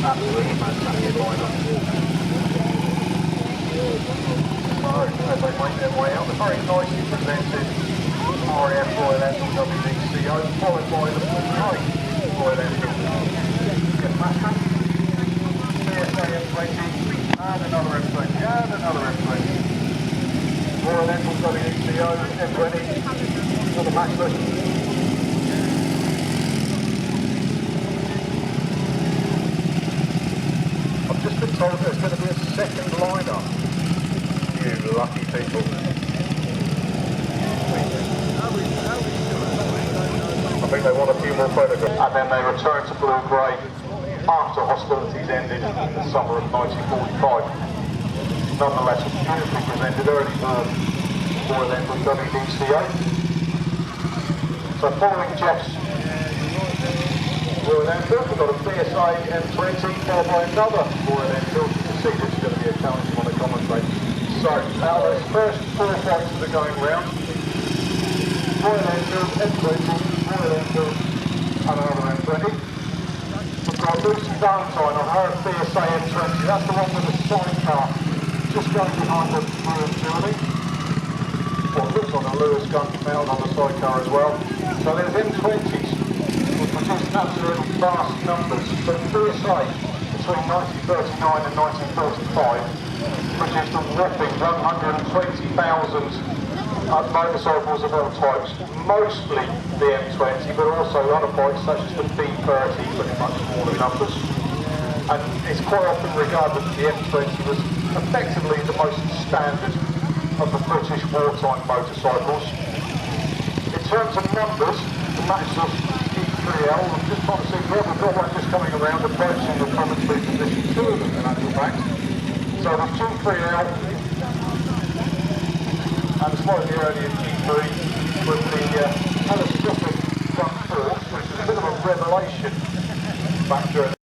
Absolutely fantastic lineup. So, as they make their way out, the very nicely presented RAF Royal Enfield WDCO, followed by the great Royal Enfield Master, CSA M20, and another M20, and another M20. Royal Enfield WDCO, M20, for the Maxless. I've just been told there's going to be a second lineup. You lucky people. I think they want a few more photographs. And then they return to blue-grey after hostilities ended in the summer of 1945. Nonetheless, beautifully presented early bird Royal Enfield WDCA. So following Jeff's Royal Enfield, we've got a PSA M20 followed by another Royal Enfield. You can see this is going to be a challenge on the commentary. So, now those first 4 fights that are going round, Royal Enfield, M20, Royal Enfield, and another M20. We've got Lucy Valentine on her PSA M20, that's the one with the sidecar, just going behind the Lewis building. What looks like a Lewis gun mounted on the sidecar as well. So there's M20s, which produced absolutely vast numbers, but PSA between 1939 and 1945 produced a whopping 120,000 motorcycles of all types, mostly the M20, but also other bikes such as the B30, pretty much smaller numbers. And it's quite often regarded that the M20 was effectively the most standard of the British wartime motorcycles. In terms of numbers, the Maxus E3L, I'm just trying to see where we've got one just coming around, approaching the commentary position, 2 of them in actual fact. So the G3L and slightly earlier G3 with the telescopic front forks, which is a bit of a revelation back during